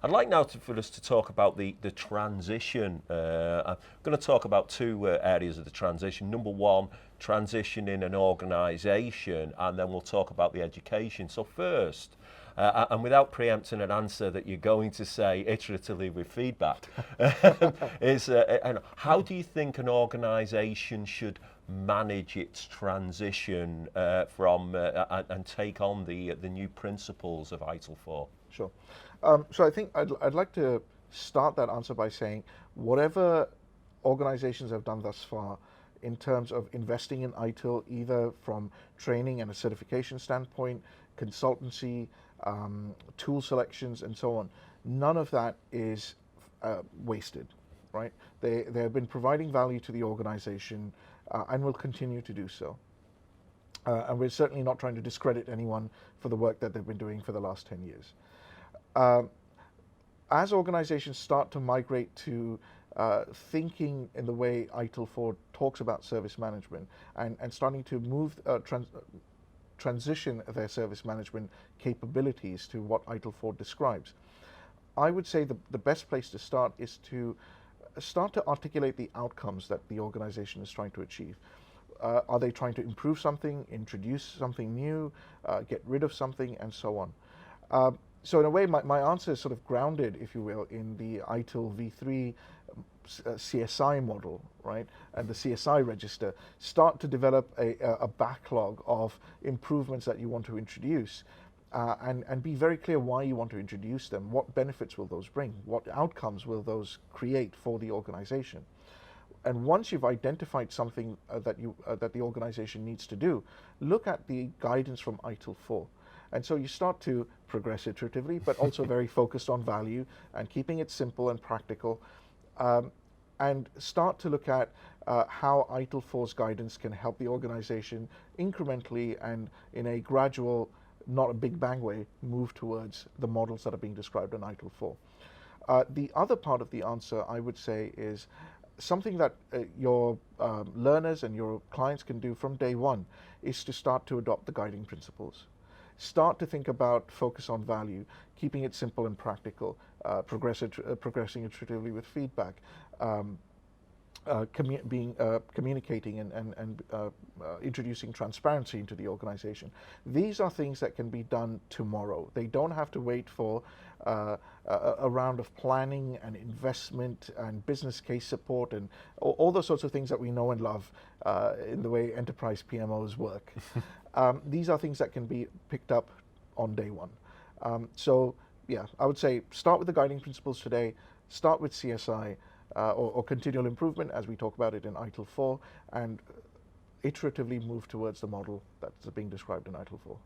I'd like now for us to talk about the transition. I'm going to talk about two areas of the transition. Number one, transition in an organisation, and then we'll talk about the education. So first, and without preempting an answer that you're going to say iteratively with feedback, is how do you think an organisation should manage its transition from and take on the new principles of ITIL 4? Sure. So I think I'd like to start that answer by saying whatever organizations have done thus far in terms of investing in ITIL, either from training and a certification standpoint, consultancy, tool selections, and so on, none of that is wasted, right? They have been providing value to the organization and will continue to do so. And we're certainly not trying to discredit anyone for the work that they've been doing for the last 10 years. As organizations start to migrate to thinking in the way ITIL 4 talks about service management and starting to move, transition their service management capabilities to what ITIL 4 describes, I would say the best place to start is to start to articulate the outcomes that the organization is trying to achieve. Are they trying to improve something, introduce something new, get rid of something, and so on? So in a way, my answer is sort of grounded, if you will, in the ITIL v3 CSI model, right? And the CSI register. Start to develop a backlog of improvements that you want to introduce and be very clear why you want to introduce them. What benefits will those bring? What outcomes will those create for the organization? And once you've identified something that the organization needs to do, look at the guidance from ITIL 4. And so you start to progress iteratively, but also very focused on value and keeping it simple and practical, and start to look at how ITIL 4's guidance can help the organization incrementally and in a gradual, not a big bang way, move towards the models that are being described in ITIL 4. The other part of the answer, I would say, is something that your learners and your clients can do from day one is to start to adopt the guiding principles. Start to think about focus on value, keeping it simple and practical, progressing iteratively with feedback, communicating and introducing transparency into the organization. These are things that can be done tomorrow. They don't have to wait for a round of planning and investment and business case support and all those sorts of things that we know and love in the way enterprise PMOs work. These are things that can be picked up on day one. So yeah, I would say start with the guiding principles today, start with CSI, or continual improvement as we talk about it in ITIL 4, and iteratively move towards the model that's being described in ITIL 4.